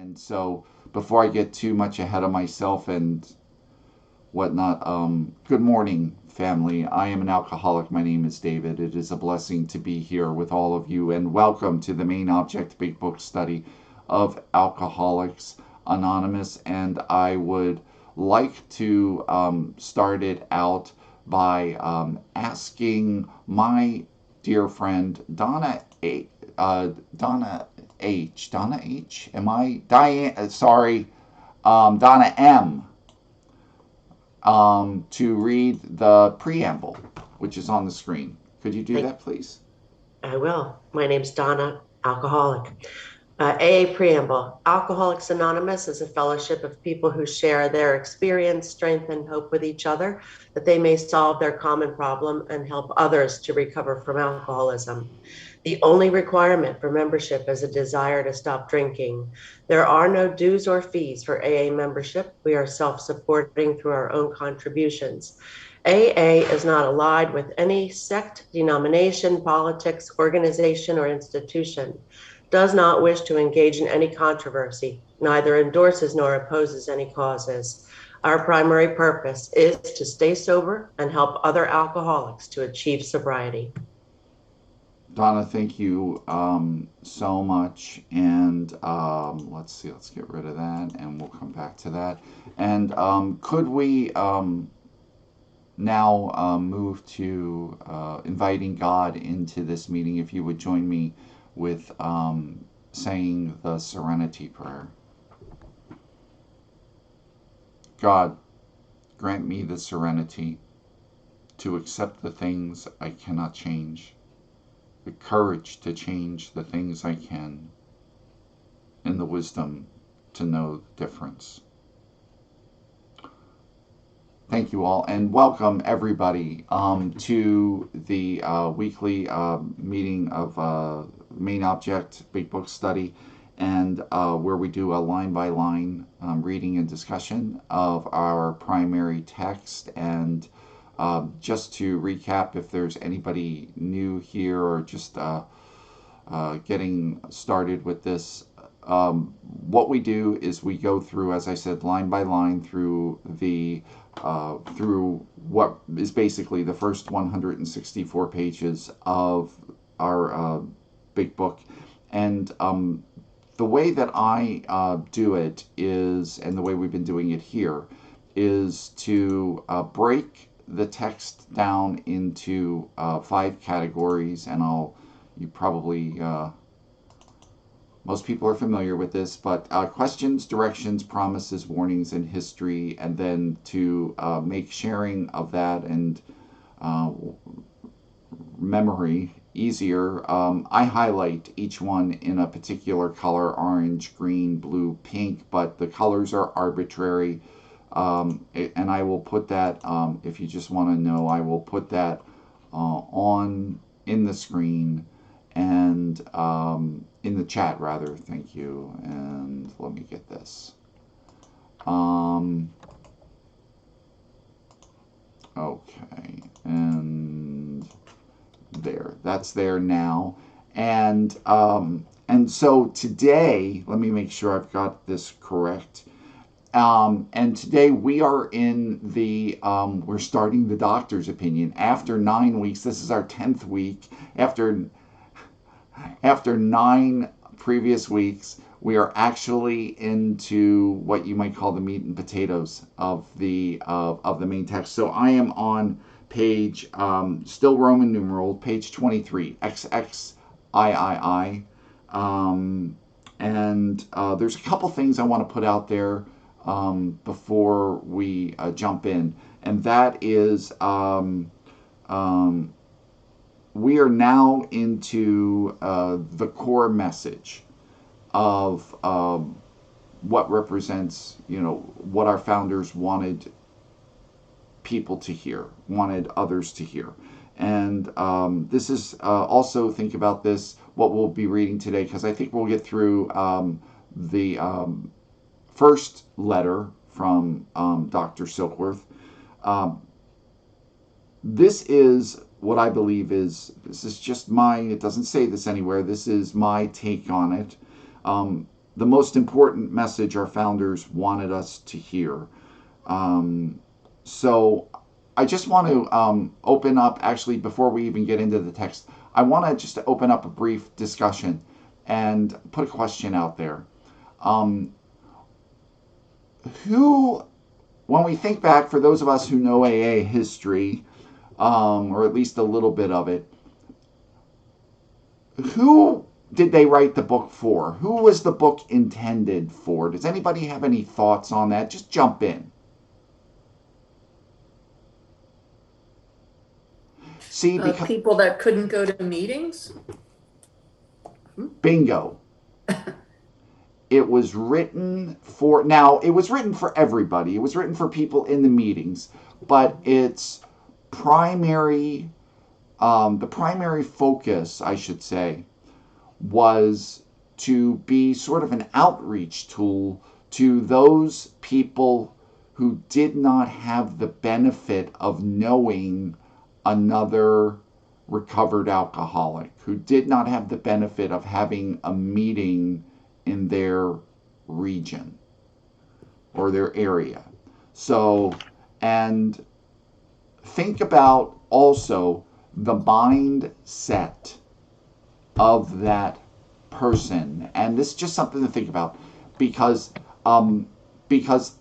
And so, before I get too much ahead of myself and whatnot, good morning, family. I am an alcoholic. My name is David. It is a blessing to be here with all of you, and welcome to the Main Object Big Book study of Alcoholics Anonymous. And I would like to start it out by asking my dear friend Donna H. Am I Diane? Sorry, Donna M. To read the preamble, which is on the screen. Could you do that, please? I will. My name's Donna, alcoholic. AA Preamble. Alcoholics Anonymous is a fellowship of people who share their experience, strength, and hope with each other, that they may solve their common problem and help others to recover from alcoholism. The only requirement for membership is a desire to stop drinking. There are no dues or fees for AA membership. We are self-supporting through our own contributions. AA is not allied with any sect, denomination, politics, organization, or institution, does not wish to engage in any controversy, neither endorses nor opposes any causes. Our primary purpose is to stay sober and help other alcoholics to achieve sobriety. Donna, thank you so much. And let's see, let's get rid of that and we'll come back to that. And could we now move to inviting God into this meeting? If you would join me with saying the Serenity Prayer. God, grant me the serenity to accept the things I cannot change, the courage to change the things I can, and the wisdom to know the difference. Thank you all, and welcome everybody to the weekly meeting of Main Object Big Book Study, and where we do a line-by-line reading and discussion of our primary text. And just to recap, if there's anybody new here or just getting started with this, what we do is we go through, as I said, line by line through what is basically the first 164 pages of our big book. And the way that I do it is, and the way we've been doing it here, is to break the text down into 5 categories. And you probably, most people are familiar with this, but questions, directions, promises, warnings, and history, and then to make sharing of that and memory easier, I highlight each one in a particular color: orange, green, blue, pink, but the colors are arbitrary. And I will put that, if you just want to know, I will put that on in the screen and in the chat, rather. Thank you. And let me get this. Okay, and there, that's there now. And so today, let me make sure I've got this correct. And today we are in we're starting the doctor's opinion. After 9 weeks, this is our 10th week. After 9 previous weeks, we are actually into what you might call the meat and potatoes of the main text. So I am on page, still Roman numeral, page 23, xxii. And there's a couple things I want to put out there before we jump in, and that is we are now into the core message of what represents, what our founders wanted people to hear, wanted others to hear. And this is also, think about this, what we'll be reading today, because I think we'll get through the first letter from Dr. Silkworth. This is what I believe is, this is just it doesn't say this anywhere, this is my take on it. the most important message our founders wanted us to hear. So I just want to open up, actually, before we even get into the text, I want to just open up a brief discussion and put a question out there. Um, who, when we think back, for those of us who know AA history, or at least a little bit of it, who did they write the book for? Who was the book intended for? Does anybody have any thoughts on that? Just jump in. See, because People that couldn't go to meetings? bingo. It was written for, now it was written for everybody. It was written for people in the meetings, but its primary, the primary focus, I should say, was to be sort of an outreach tool to those people who did not have the benefit of knowing another recovered alcoholic, who did not have the benefit of having a meeting in their region or their area. So, and think about also the mindset of that person, and this is just something to think about, because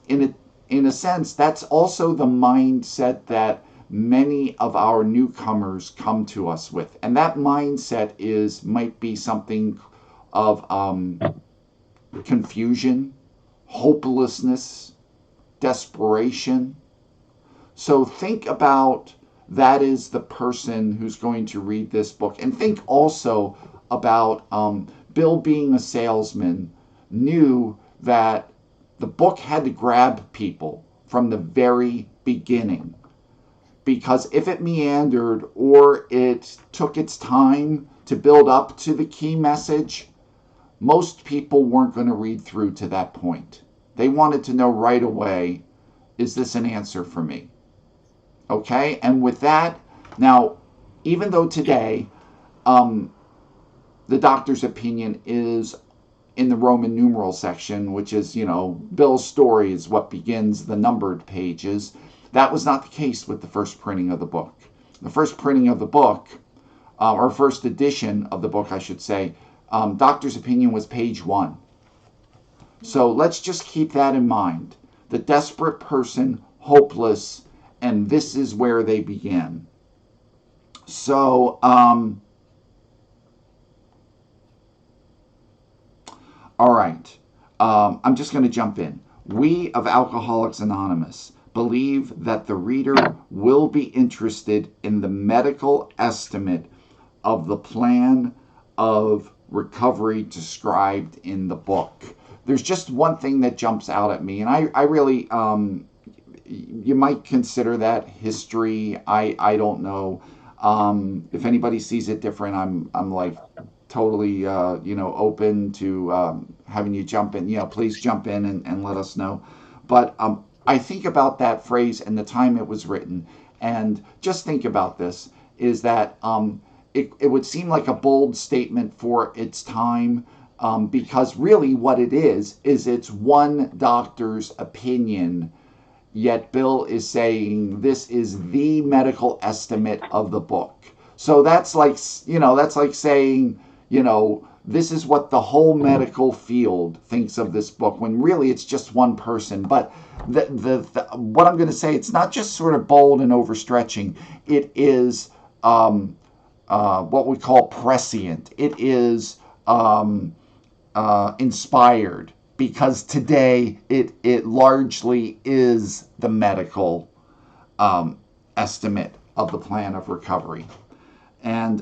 in a sense that's also the mindset that many of our newcomers come to us with, and that mindset might be something of confusion, hopelessness, desperation. So think about that is the person who's going to read this book. And think also about Bill, being a salesman, knew that the book had to grab people from the very beginning. Because if it meandered or it took its time to build up to the key message, most people weren't going to read through to that point. They wanted to know right away, is this an answer for me? Okay, and with that, now, even though today the doctor's opinion is in the Roman numeral section, which is, Bill's story is what begins the numbered pages, that was not the case with the first printing of the book. The first printing of the book, or first edition of the book, I should say, doctor's opinion was page 1. So let's just keep that in mind. The desperate person, hopeless, and this is where they begin. So, all right. I'm just going to jump in. We of Alcoholics Anonymous believe that the reader will be interested in the medical estimate of the plan of recovery described in the book. There's just one thing that jumps out at me, and I really, you might consider that history. I don't know. If anybody sees it different, I'm like totally open to having you jump in. Please jump in and let us know. But I think about that phrase and the time it was written, and just think about this: is that it would seem like a bold statement for its time. Because really what it is it's one doctor's opinion, yet Bill is saying this is the medical estimate of the book. So that's like saying, this is what the whole medical field thinks of this book, when really it's just one person. But what I'm going to say, it's not just sort of bold and overstretching. It is what we call prescient. It is inspired, because today it largely is the medical estimate of the plan of recovery. And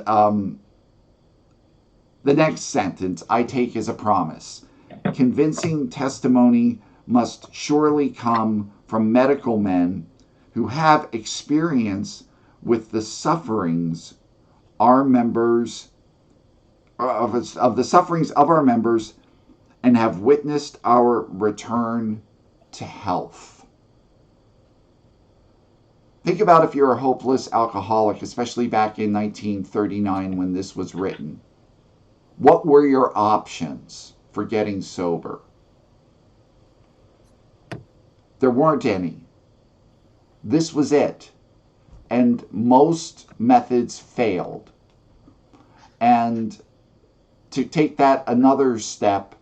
the next sentence I take as a promise. Convincing testimony must surely come from medical men who have experience with the sufferings our members of the sufferings of our members, and have witnessed our return to health. Think about if you're a hopeless alcoholic, especially back in 1939 when this was written. What were your options? for getting sober. There weren't any. This was it. And most methods failed. And to take that another step,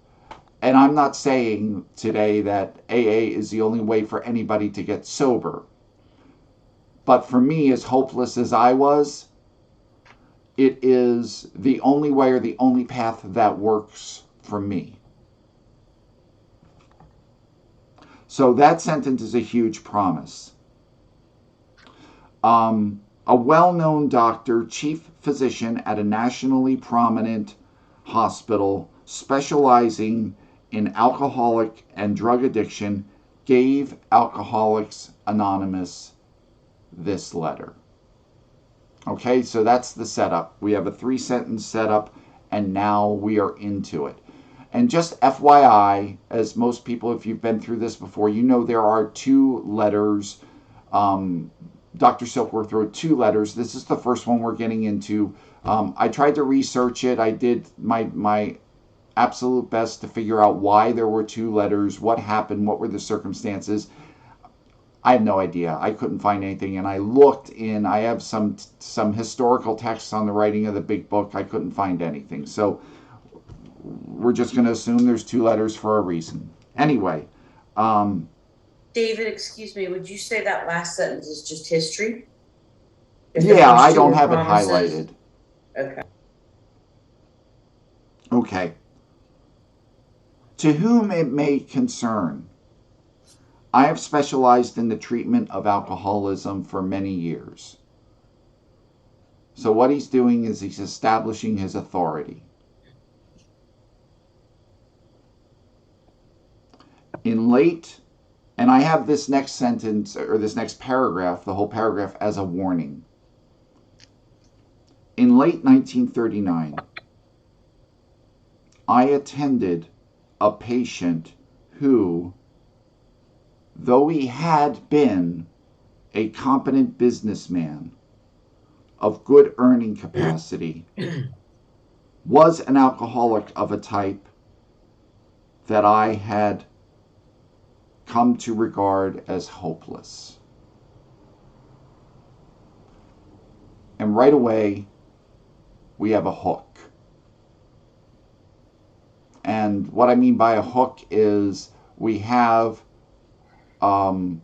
and I'm not saying today that AA is the only way for anybody to get sober. But for me, as hopeless as I was, it is the only way or the only path that works for me. So that sentence is a huge promise. A well-known doctor, chief physician at a nationally prominent hospital specializing in alcoholic and drug addiction, gave Alcoholics Anonymous this letter. Okay, so that's the setup. We have a 3-sentence setup, and now we are into it. And just FYI, as most people, if you've been through this before, you know there are 2 letters. Dr. Silkworth wrote 2 letters. This is the first one we're getting into. I tried to research it. I did my absolute best to figure out why there were 2 letters, what happened, what were the circumstances. I have no idea. I couldn't find anything, and I looked in. I have some historical texts on the writing of the big book. I couldn't find anything. So we're just going to assume there's 2 letters for a reason. Anyway. David, excuse me, would you say that last sentence is just history? Yeah, I don't have it highlighted. Okay. Okay. To whom it may concern, I have specialized in the treatment of alcoholism for many years. So what he's doing is he's establishing his authority. And I have this next sentence, or this next paragraph, the whole paragraph, as a warning. In late 1939, I attended a patient who, though he had been a competent businessman of good earning capacity, was an alcoholic of a type that I had come to regard as hopeless. And right away, we have a hook. And what I mean by a hook is we have a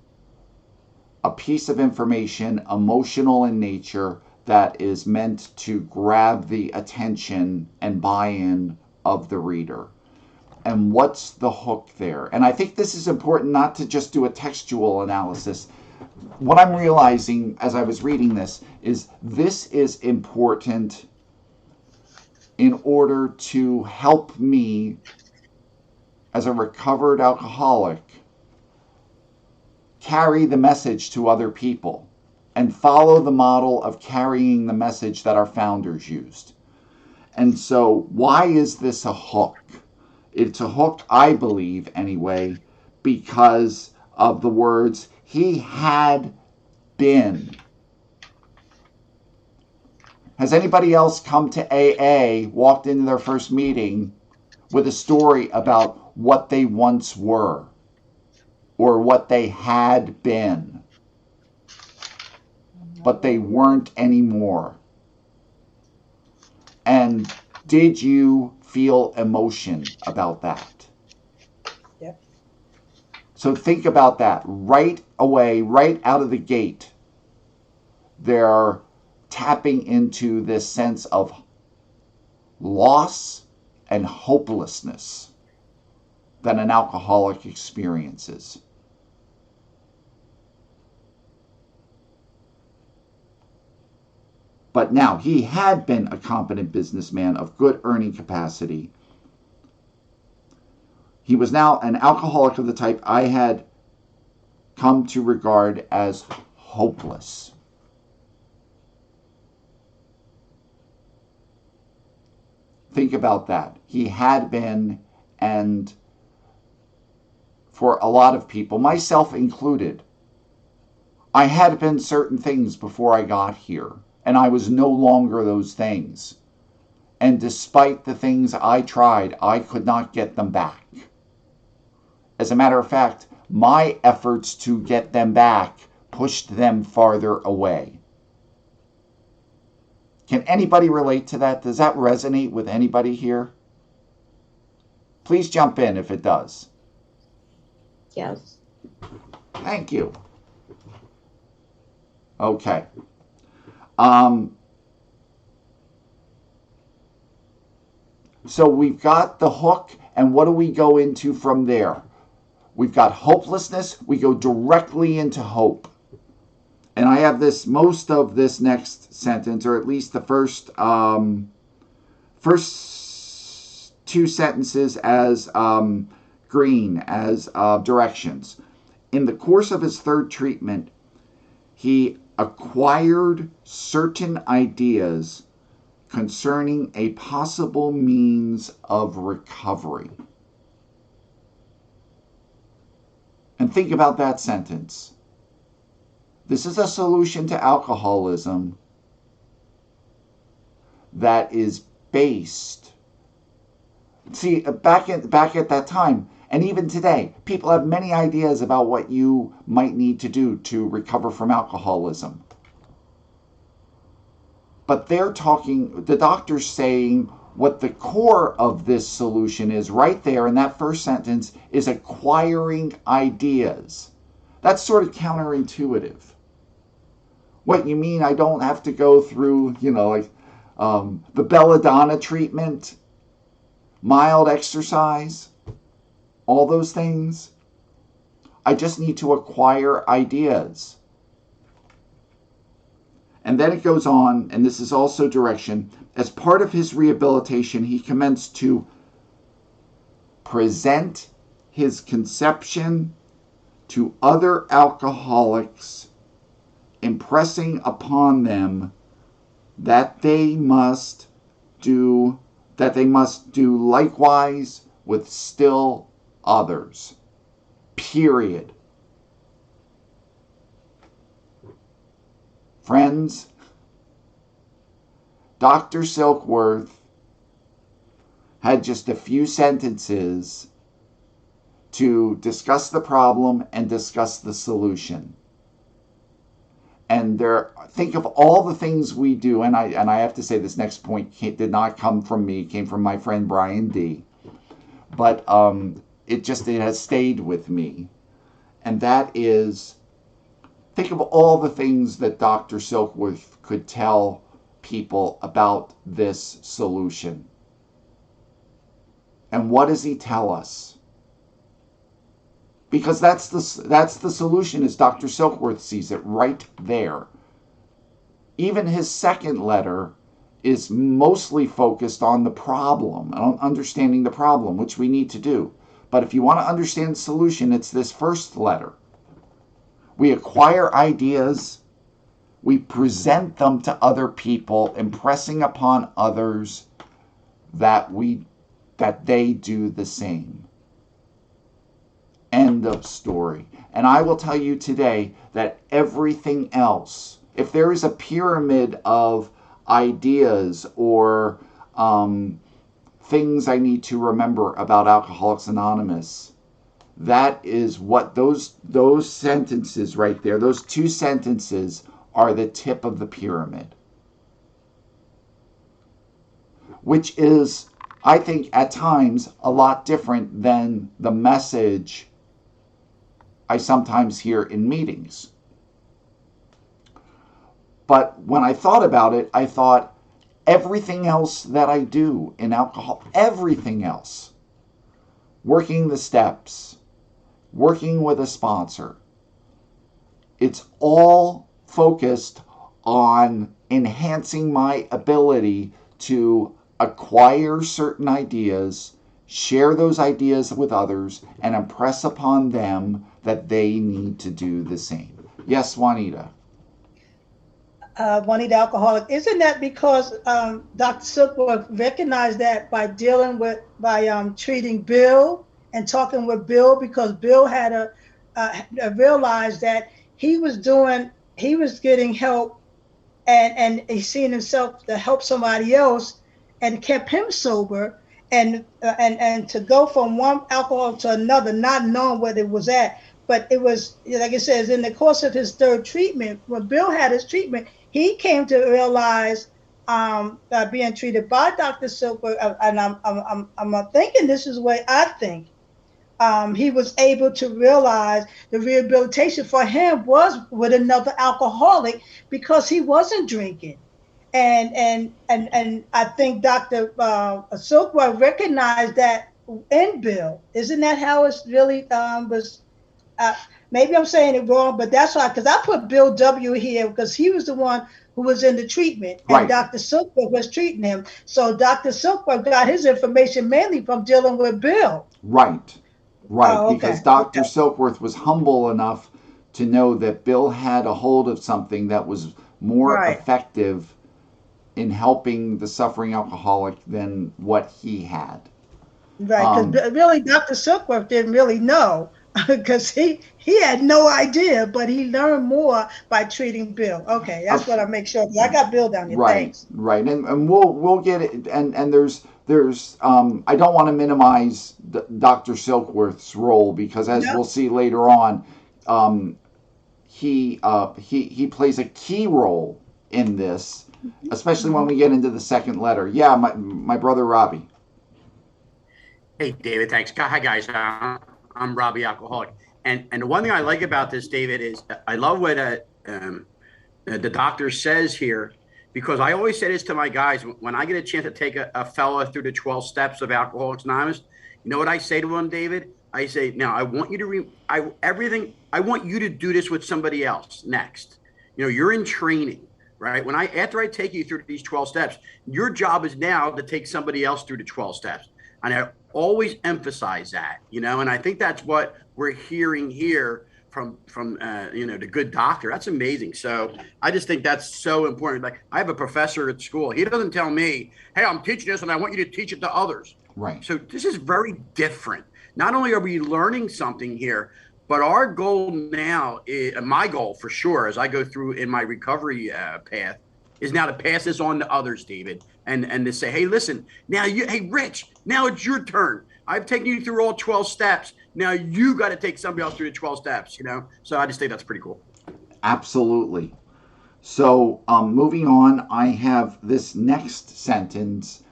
piece of information, emotional in nature, that is meant to grab the attention and buy-in of the reader. And what's the hook there? And I think this is important, not to just do a textual analysis. What I'm realizing as I was reading this is important in order to help me as a recovered alcoholic carry the message to other people and follow the model of carrying the message that our founders used. And so why is this a hook? It's a hook, I believe, anyway, because of the words, he had been. Has anybody else come to AA, walked into their first meeting with a story about what they once were or what they had been, but they weren't anymore? And did you feel emotion about that? Yep. So think about that right away, right out of the gate. They're tapping into this sense of loss and hopelessness that an alcoholic experiences. But now, he had been a competent businessman of good earning capacity. He was now an alcoholic of the type I had come to regard as hopeless. Think about that. He had been, and for a lot of people, myself included, I had been certain things before I got here, and I was no longer those things. And despite the things I tried, I could not get them back. As a matter of fact, my efforts to get them back pushed them farther away. Can anybody relate to that? Does that resonate with anybody here? Please jump in if it does. Yes. Thank you. Okay. So we've got the hook, and what do we go into from there? We've got hopelessness. We go directly into hope. And I have most of this next sentence, or at least the first two sentences as green, as directions. In the course of his third treatment, he acquired certain ideas concerning a possible means of recovery. And think about that sentence. This is a solution to alcoholism that is based. See, back at that time, and even today, people have many ideas about what you might need to do to recover from alcoholism. But the doctor's saying what the core of this solution is right there in that first sentence is acquiring ideas. That's sort of counterintuitive. What, you mean I don't have to go through, the belladonna treatment, mild exercise, all those things? I just need to acquire ideas. And then it goes on, and this is also direction. As part of his rehabilitation, he commenced to present his conception to other alcoholics, impressing upon them that they must do likewise with still others. Period. Friends, Dr. Silkworth had just a few sentences to discuss the problem and discuss the solution. And think of all the things we do, and I have to say this next point did not come from me, it came from my friend Brian D. But it has stayed with me. And that is, think of all the things that Dr. Silkworth could tell people about this solution. And what does he tell us? Because that's the solution as Dr. Silkworth sees it right there. Even his second letter is mostly focused on the problem, on understanding the problem, which we need to do. But if you want to understand the solution, it's this first letter. We acquire ideas, we present them to other people, impressing upon others that they do the same. End of story. And I will tell you today that everything else, if there is a pyramid of ideas or things I need to remember about Alcoholics Anonymous, that is what those sentences right there, those two sentences are the tip of the pyramid. Which is, I think, at times a lot different than the message I sometimes hear in meetings. But when I thought about it, I thought everything else that I do in alcohol, everything else, working the steps, working with a sponsor, it's all focused on enhancing my ability to acquire certain ideas, share those ideas with others, and impress upon them that they need to do the same. Yes, Juanita. Juanita Alcoholic. Isn't that because Dr. Silkworth recognized that by treating Bill and talking with Bill, because Bill had realized that he was getting help and he's seeing himself to help somebody else, and kept him sober, and to go from one alcohol to another, not knowing what it was at. But it was, like it says, in the course of his third treatment, when Bill had his treatment, he came to realize, being treated by Dr. Silver, and I'm thinking this is the way I think. He was able to realize the rehabilitation for him was with another alcoholic because he wasn't drinking. And I think Dr. Silkworth recognized that in Bill. Isn't that how it's really was? Maybe I'm saying it wrong, but that's why, because I put Bill W. here because he was the one who was in the treatment, and Right. Dr. Silkworth was treating him. So Dr. Silkworth got his information mainly from dealing with Bill. Right. Right. Oh, okay. Because Dr. Okay. Silkworth was humble enough to know that Bill had a hold of something that was more Right. effective in helping the suffering alcoholic than what he had. Right, because really Dr. Silkworth didn't really know because he had no idea, but he learned more by treating Bill. Okay, that's what I make sure. 'Cause I got Bill down here. Right, Thanks. right, and we'll get it. And there's I don't want to minimize Dr. Silkworth's role because as No. we'll see later on, he plays a key role in this, especially when we get into the second letter. Yeah, my brother Robbie. Hey, David, thanks. Hi, guys. I'm Robbie, alcoholic. And the one thing I like about this, David, is I love what the doctor says here, because I always say this to my guys. When I get a chance to take a fella through the 12 steps of Alcoholics Anonymous, you know what I say to him, David? I say, now I want you to I want you to do this with somebody else next. You know, you're in training, right? After I take you through these 12 steps, your job is now to take somebody else through the 12 steps. And I always emphasize that, you know, and I think that's what we're hearing here from the good doctor. That's amazing. So I just think that's so important. Like, I have a professor at school. He doesn't tell me, hey, I'm teaching this and I want you to teach it to others. Right. So this is very different. Not only are we learning something here, but our goal now, my goal for sure, as I go through in my recovery path, is now to pass this on to others, David, and to say, hey, listen, hey, Rich, now it's your turn. I've taken you through all 12 steps. Now you got to take somebody else through the 12 steps, you know? So I just think that's pretty cool. Absolutely. So moving on, I have this next sentence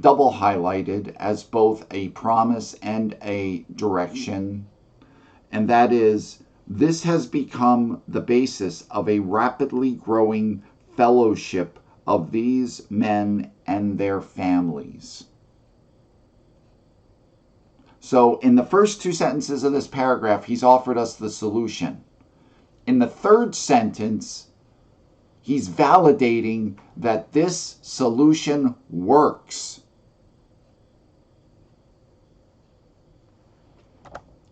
double highlighted as both a promise and a direction. And that is, this has become the basis of a rapidly growing fellowship of these men and their families. So in the first two sentences of this paragraph, he's offered us the solution. In the third sentence, he's validating that this solution works.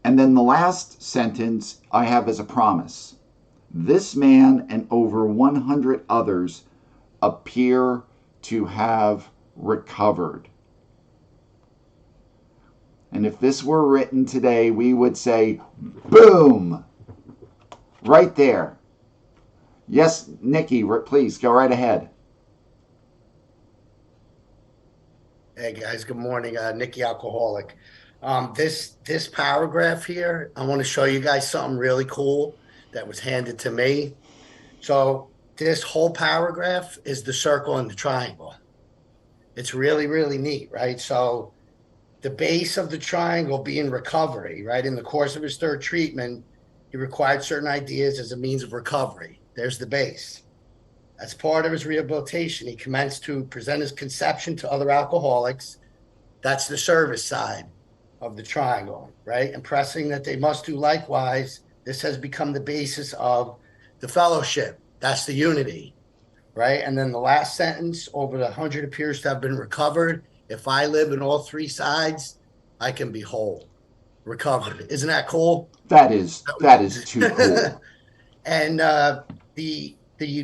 And then the last sentence I have as a promise. This man and over 100 others appear to have recovered. And if this were written today, we would say, boom, right there. Yes, Nikki, please go right ahead. Hey guys, good morning. Nikki, alcoholic. This paragraph here, I want to show you guys something really cool that was handed to me. So this whole paragraph is the circle and the triangle. It's really, really neat, right? So the base of the triangle being recovery, right? In the course of his third treatment, he required certain ideas as a means of recovery. There's the base. As part of his rehabilitation, he commenced to present his conception to other alcoholics. That's the service side of the triangle, right? Impressing that they must do likewise. This has become the basis of the fellowship. That's the unity, right? And then the last sentence, over the 100 appears to have been recovered. If I live in all three sides, I can be whole, recovered. Isn't that cool? That is too cool. And the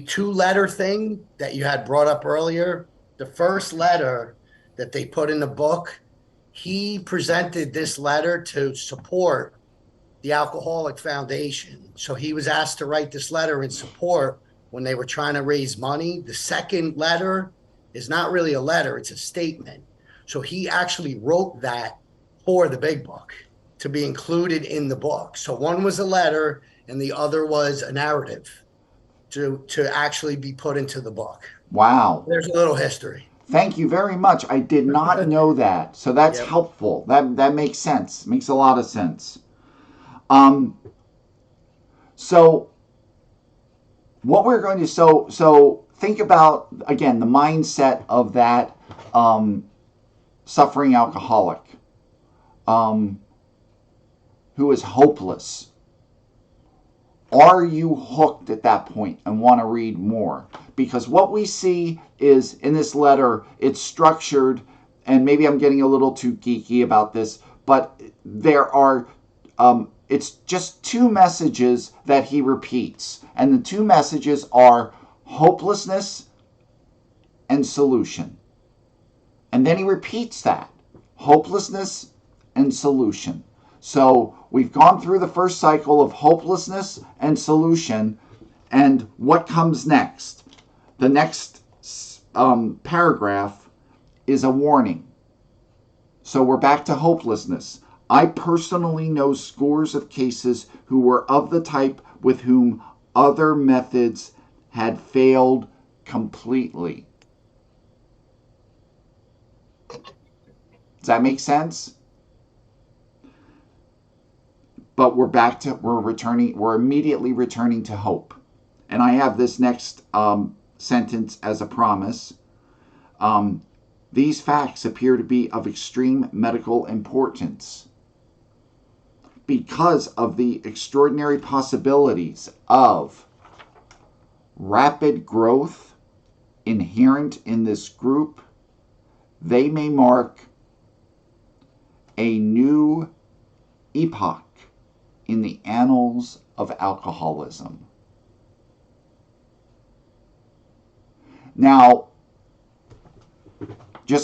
two-letter thing that you had brought up earlier, the first letter that they put in the book, he presented this letter to support the Alcoholic Foundation. So he was asked to write this letter in support when they were trying to raise money. The second letter is not really a letter, it's a statement. So he actually wrote that for the big book to be included in the book. So one was a letter and the other was a narrative to actually be put into the book. Wow. There's a little history. Thank you very much. I did not know that. So that's Yep. helpful. That makes sense. Makes a lot of sense. So what we're going to so think about again the mindset of that suffering alcoholic who is hopeless. Are you hooked at that point and want to read more? Because what we see is in this letter, it's structured, and maybe I'm getting a little too geeky about this, but there are, it's just two messages that he repeats. And the two messages are hopelessness and solution. And then he repeats that, hopelessness and solution. So we've gone through the first cycle of hopelessness and solution, and what comes next? The next paragraph is a warning. So we're back to hopelessness. I personally know scores of cases who were of the type with whom other methods had failed completely. Does that make sense? But we're immediately returning to hope. And I have this next sentence as a promise. These facts appear to be of extreme medical importance because of the extraordinary possibilities of rapid growth inherent in this group. They may mark a new epoch in the annals of alcoholism. Now,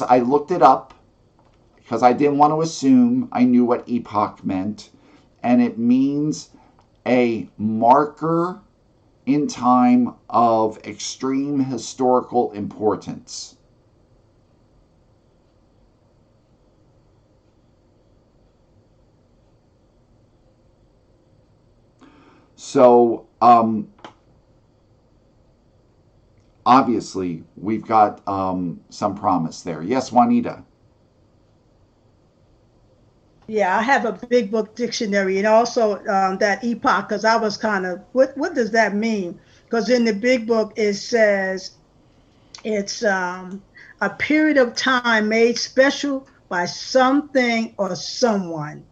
I looked it up because I didn't want to assume I knew what epoch meant, and it means a marker in time of extreme historical importance. So, obviously, we've got some promise there. Yes, Juanita. Yeah, I have a big book dictionary and also that epoch because I was kind of, what does that mean? Because in the big book it says it's a period of time made special by something or someone.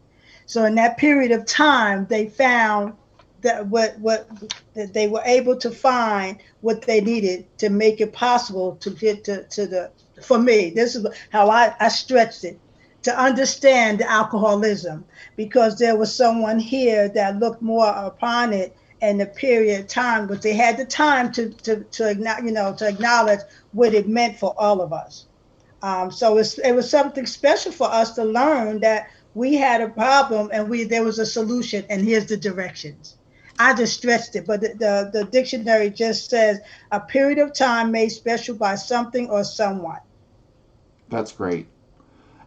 So in that period of time, they found that that they were able to find what they needed to make it possible to get to the. For me, this is how I stretched it to understand the alcoholism, because there was someone here that looked more upon it in the period of time, but they had the time to acknowledge what it meant for all of us. So it was something special for us to learn that we had a problem and there was a solution, and here's the directions. I just stretched it, but the dictionary just says a period of time made special by something or someone. That's great.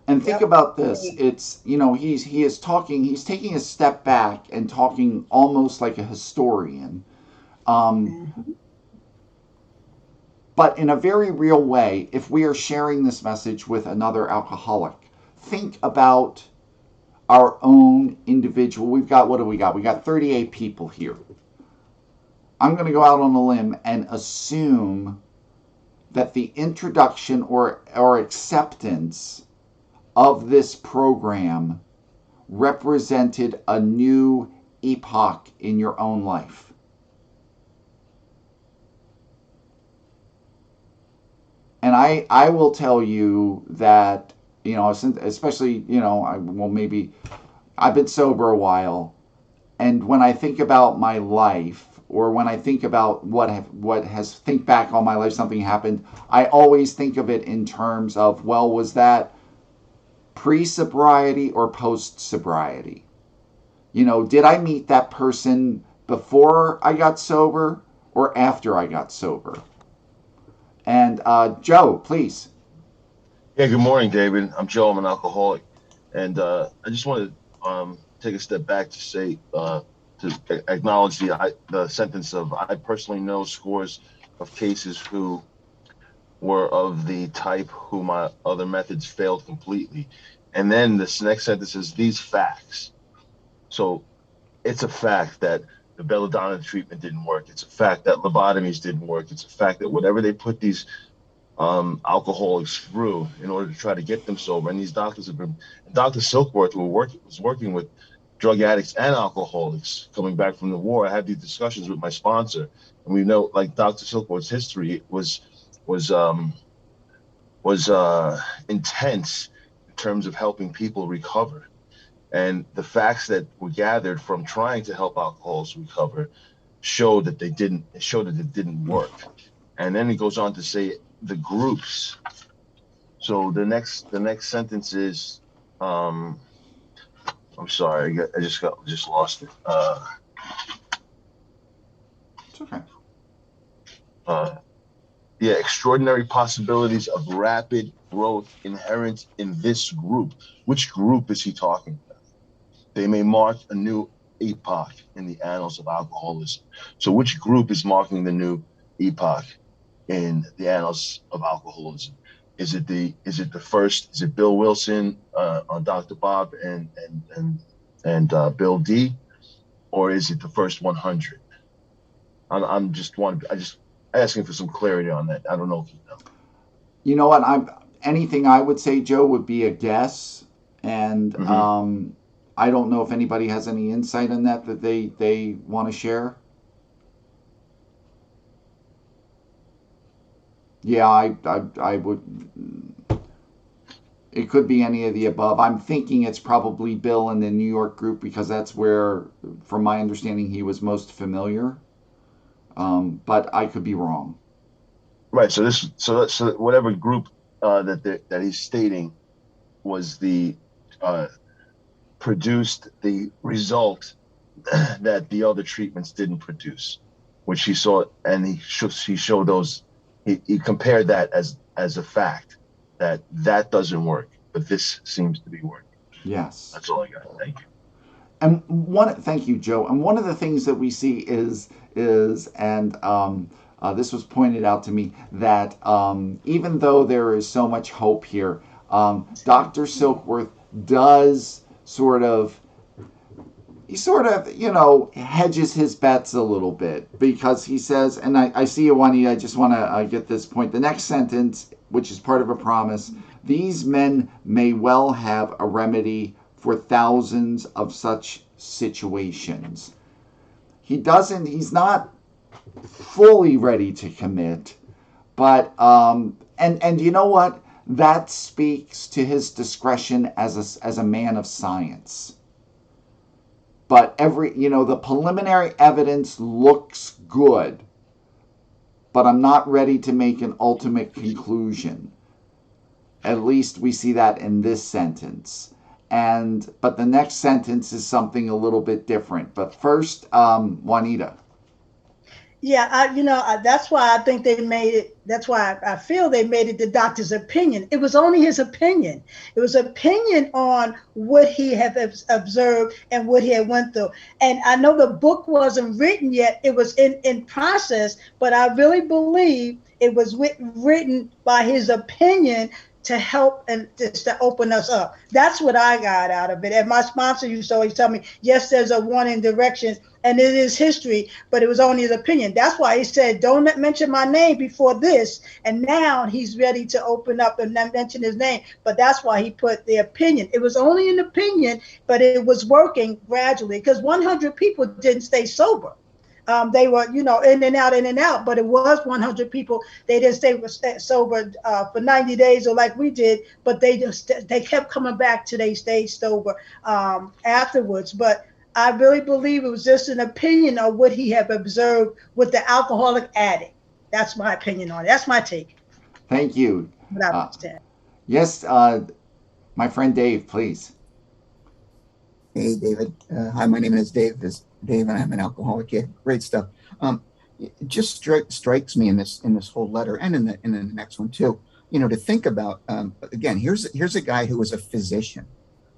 And think Yep. about this. It's, he's taking a step back and talking almost like a historian. Mhm. But in a very real way, if we are sharing this message with another alcoholic, think about our own individual. What do we got? We got 38 people here. I'm going to go out on a limb and assume that the introduction or acceptance of this program represented a new epoch in your own life. And I will tell you that, especially, I've been sober a while, and when I think about my life, or when I think about think back on my life, something happened, I always think of it in terms of, well, was that pre-sobriety or post-sobriety? Did I meet that person before I got sober or after I got sober? And And Joe, please. Yeah, good morning, David. I'm Joe. I'm an alcoholic. And I just want to take a step back to say, to acknowledge the sentence of, I personally know scores of cases who were of the type who my other methods failed completely. And then this next sentence is these facts. So it's a fact that the belladonna treatment didn't work. It's a fact that lobotomies didn't work. It's a fact that whatever they put these alcoholics through in order to try to get them sober, and these doctors have been, Dr. Silkworth was working with drug addicts and alcoholics coming back from the war. I had these discussions with my sponsor, and we know, like, Dr. Silkworth's history was intense in terms of helping people recover. And the facts that were gathered from trying to help alcoholics recover showed that it didn't work. And then it goes on to say the groups. So the next sentence is, I'm sorry, I just lost it. It's okay. Yeah, extraordinary possibilities of rapid growth inherent in this group. Which group is he talking about? They may mark a new epoch in the annals of alcoholism. So which group is marking the new epoch in the annals of alcoholism? Is it Bill Wilson, Dr. Bob, and Bill D, or is it the first 100? I'm just asking for some clarity on that. I don't know if you know. You know what? Anything I would say, Joe, would be a guess, and I don't know if anybody has any insight on that they want to share. Yeah, I would. It could be any of the above. I'm thinking it's probably Bill in the New York group because that's where, from my understanding, he was most familiar. But I could be wrong. Right. So whatever group that he's stating was produced the result that the other treatments didn't produce, which he saw, and he showed those. He compared that as a fact that doesn't work, but this seems to be working. Yes. That's all I got. Thank you. And thank you, Joe. And one of the things that we see is this was pointed out to me, that even though there is so much hope here, Dr. Silkworth does sort of hedges his bets a little bit, because he says, and I see you, Juanita, I just want to get this point. The next sentence, which is part of a promise, these men may well have a remedy for thousands of such situations. He's not fully ready to commit, but and you know what? That speaks to his discretion as a man of science. But the preliminary evidence looks good, but I'm not ready to make an ultimate conclusion. At least we see that in this sentence. But the next sentence is something a little bit different. But first, Juanita. Yeah, that's why I think they made it. That's why I feel they made it the doctor's opinion. It was only his opinion. It was opinion on what he had observed and what he had went through. And I know the book wasn't written yet. It was in process, but I really believe it was written by his opinion to help and just to open us up. That's what I got out of it. And my sponsor used to always tell me, yes, there's a one in directions, and it is history, but it was only his opinion. That's why he said, don't mention my name before this. And now he's ready to open up and mention his name. But that's why he put the opinion. It was only an opinion, but it was working gradually, because 100 people didn't stay sober. They were, in and out, but it was 100 people. They didn't stay sober for 90 days or like we did, but they kept coming back till they stayed sober afterwards. But I really believe it was just an opinion of what he had observed with the alcoholic addict. That's my opinion on it. That's my take. Thank you. Yes, my friend Dave, please. Hey, David. Hi, my name is Dave. Dave, and I'm an alcoholic. Yeah, great stuff. it just strikes me in this whole letter and in the next one too. To think about again. Here's a guy who was a physician,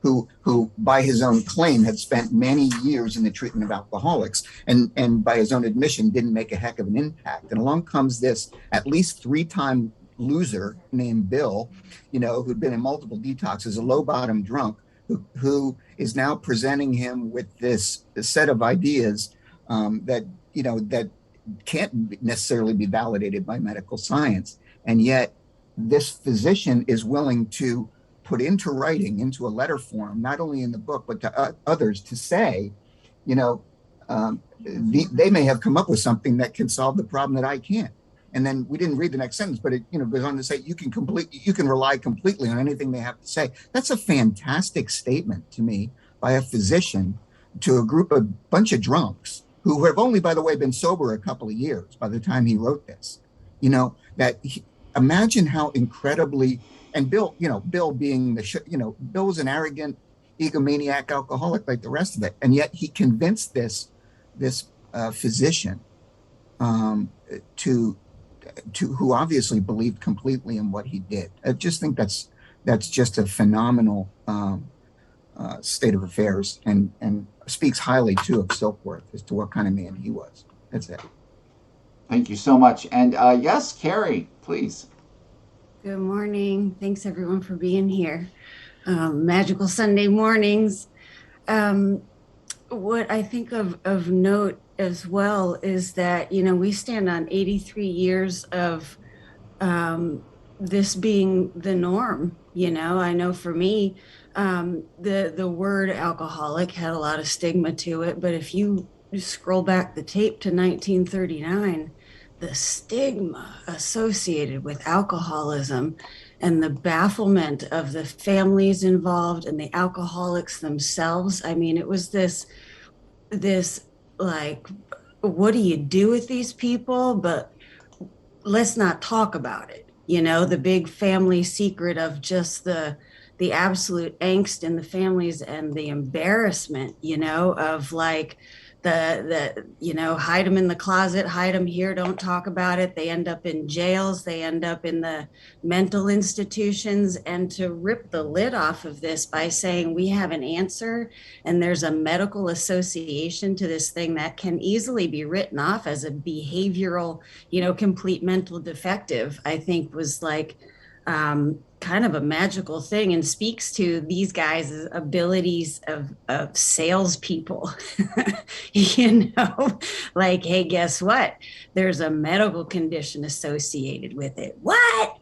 who by his own claim had spent many years in the treatment of alcoholics, and by his own admission didn't make a heck of an impact. And along comes this at least 3-time loser named Bill, who'd been in multiple detoxes, a low bottom drunk, who is now presenting him with this set of ideas that can't necessarily be validated by medical science. And yet this physician is willing to put into writing, into a letter form, not only in the book, but to others, to say, they may have come up with something that can solve the problem that I can't. And then we didn't read the next sentence, but it goes on to say you can rely completely on anything they have to say. That's a fantastic statement to me by a physician to a bunch of drunks who have only, by the way, been sober a couple of years by the time he wrote this. Imagine how incredibly, and Bill being Bill was an arrogant, egomaniac alcoholic like the rest of it, and yet he convinced this physician to who obviously believed completely in what he did. I just think that's just a phenomenal state of affairs, and speaks highly too of Silkworth as to what kind of man he was. That's it. Thank you so much. And yes, Carrie, please. Good morning. Thanks everyone for being here. Magical Sunday mornings. What I think of note as well is that, we stand on 83 years of this being the norm. I know for me, the word alcoholic had a lot of stigma to it, but if you scroll back the tape to 1939, the stigma associated with alcoholism and the bafflement of the families involved and the alcoholics themselves. I mean, it was this like, what do you do with these people? But let's not talk about it. The big family secret of just the absolute angst in the families and the embarrassment, of like hide them in the closet, hide them here, don't talk about it. They end up in jails, they end up in the mental institutions. And to rip the lid off of this by saying we have an answer and there's a medical association to this thing that can easily be written off as a behavioral, complete mental defective, I think was like kind of a magical thing, and speaks to these guys' abilities of salespeople. Like, hey, guess what? There's a medical condition associated with it. What?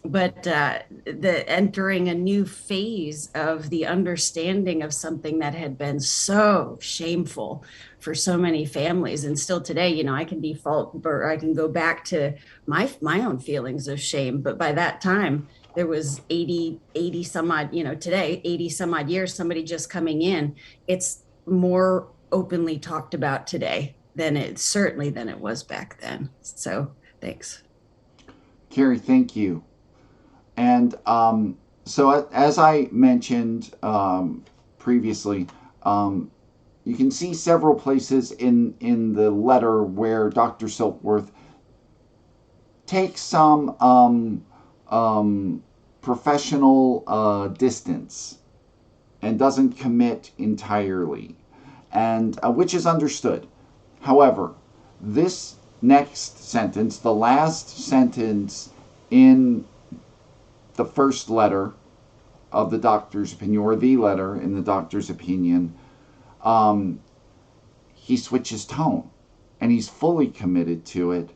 But the entering a new phase of the understanding of something that had been so shameful for so many families. And still today, I can default, or I can go back to my own feelings of shame. But by that time, there was 80 some odd, today, 80 some odd years, somebody just coming in, it's more openly talked about today than it was back then. So thanks. Carrie, thank you. And so as I mentioned previously, you can see several places in the letter where Dr. Silkworth takes some professional distance and doesn't commit entirely, and which is understood. However, this next sentence, the last sentence in the first letter of the doctor's opinion, or the letter in the doctor's opinion, he switches tone and he's fully committed to it.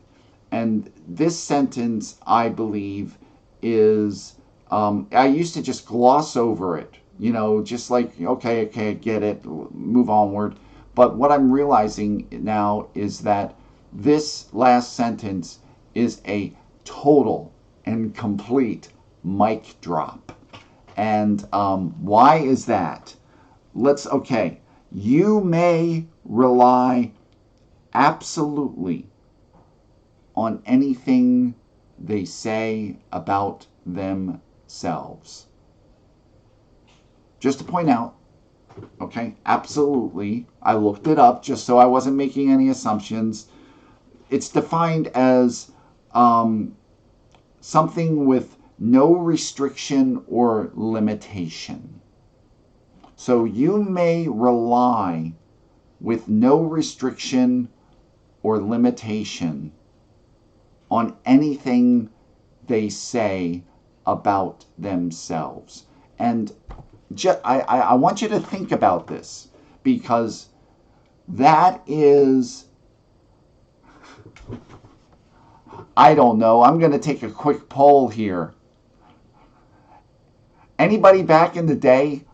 And this sentence, I believe, is, I used to just gloss over it, just like, okay, I get it, move onward. But what I'm realizing now is that this last sentence is a total and complete mic drop. And why is that? You may rely absolutely on anything they say about themselves. Just to point out, Okay, absolutely. I looked it up just so I wasn't making any assumptions. It's defined as something with no restriction or limitation. So you may rely with no restriction or limitation on anything they say about themselves. And I want you to think about this, because that is, I don't know, I'm going to take a quick poll here. Anybody back in the day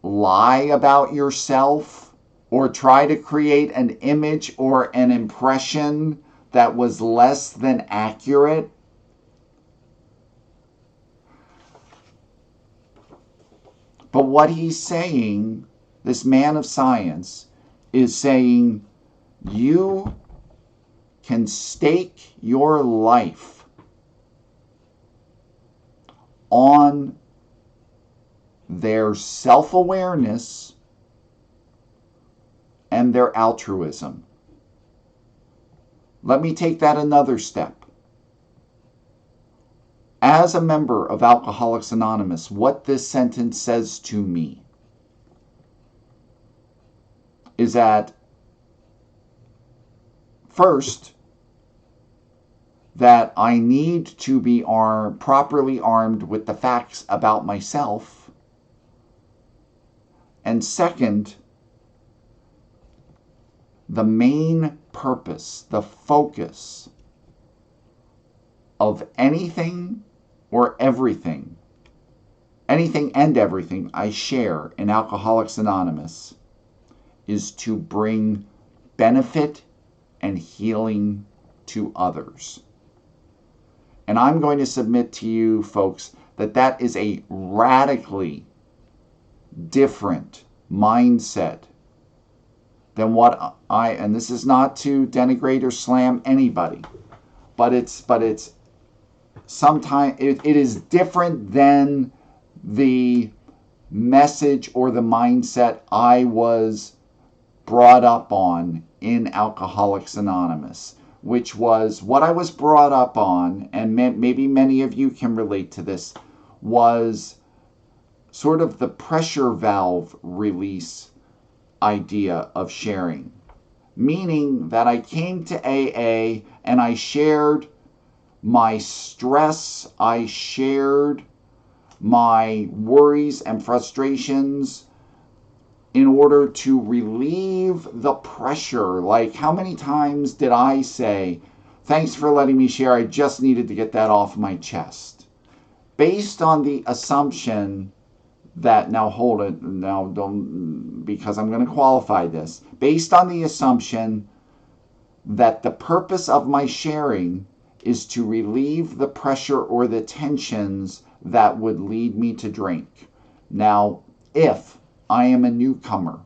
lie about yourself or try to create an image or an impression that was less than accurate? But what he's saying, this man of science, is saying you can stake your life on their self-awareness and their altruism. Let me take that another step. As a member of Alcoholics Anonymous, what this sentence says to me is that, first, that I need to be properly armed with the facts about myself. And second, the main purpose, the focus of anything or everything, anything and everything I share in Alcoholics Anonymous is to bring benefit and healing to others. And I'm going to submit to you folks that that is a radically different mindset than what and this is not to denigrate or slam anybody, but it's sometimes it is different than the message or the mindset I was brought up on in Alcoholics Anonymous, which was what I was brought up on, and maybe many of you can relate to this, was sort of the pressure valve release idea of sharing. Meaning that I came to AA and I shared my stress, I shared my worries and frustrations in order to relieve the pressure. Like, how many times did I say, thanks for letting me share, I just needed to get that off my chest? Based on the assumption that, now hold it, now don't, because I'm going to qualify this. Based on the assumption that the purpose of my sharing is to relieve the pressure or the tensions that would lead me to drink. Now, if I am a newcomer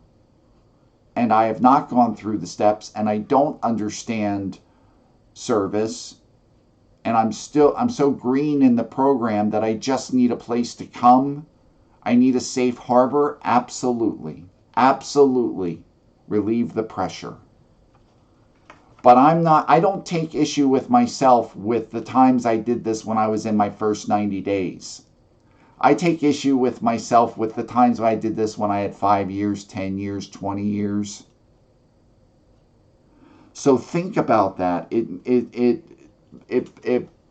and I have not gone through the steps and I don't understand service, and I'm so green in the program that I just need a place to come, I need a safe harbor, absolutely relieve the pressure. But I don't take issue with myself with the times I did this when I was in my first 90 days. I take issue with myself with the times I did this when I had 5 years, 10 years, 20 years. So think about that. It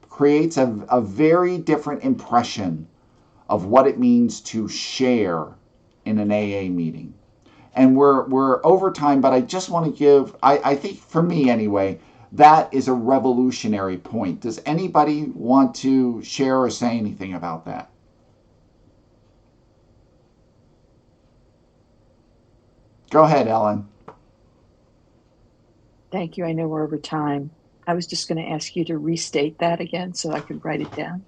creates a very different impression of what it means to share in an AA meeting. And we're over time, but I just want to give, I think for me anyway, that is a revolutionary point. Does anybody want to share or say anything about that? Go ahead, Ellen. Thank you. I know we're over time. I was just going to ask you to restate that again so I could write it down.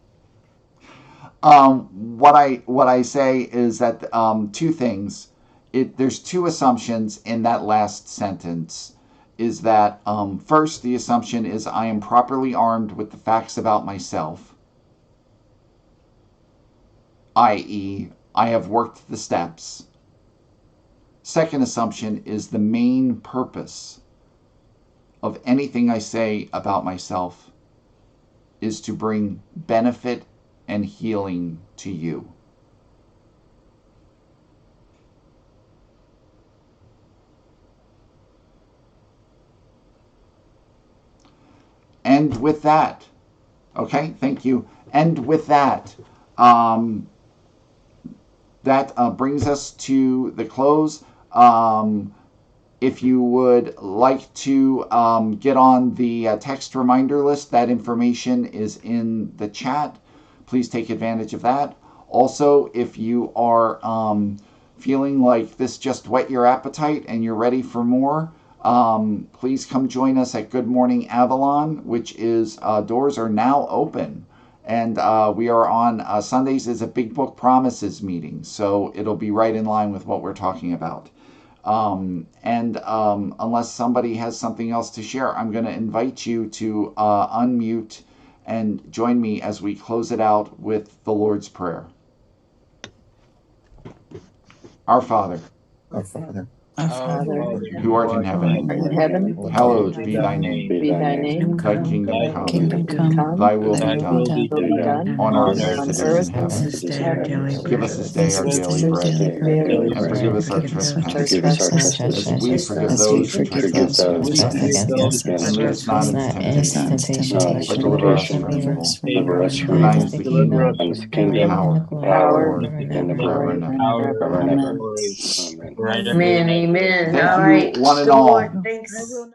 What I say is that two things. There's two assumptions in that last sentence. Is that first, the assumption is I am properly armed with the facts about myself, i.e., I have worked the steps. Second assumption is the main purpose of anything I say about myself is to bring benefit and healing to you. And with that, okay, thank you. And with that, that brings us to the close. If you would like to get on the text reminder list, that information is in the chat. Please take advantage of that. Also, if you are feeling like this just whet your appetite and you're ready for more, please come join us at Good Morning Avalon, which is doors are now open. And we are on Sundays is a Big Book Promises meeting, so it'll be right in line with what we're talking about. Unless somebody has something else to share, I'm going to invite you to unmute and join me as we close it out with the Lord's Prayer. Our Father, Our Father, Our Father, who art in heaven, in heaven, hallowed be thy name. be thy name. Thy kingdom come. Kingdom come. Thy will Thy be will done be done on earth on as it is earth in as heaven. it is in heaven. Give us this day our daily bread, and forgive us our trespasses, as we forgive those who trespass against us. And lead us not into temptation, but deliver us from evil. For thine is the kingdom, and the power, and the forever and ever. Amen. Amen, amen. Thank All you, right. one and Good all. Lord, thanks.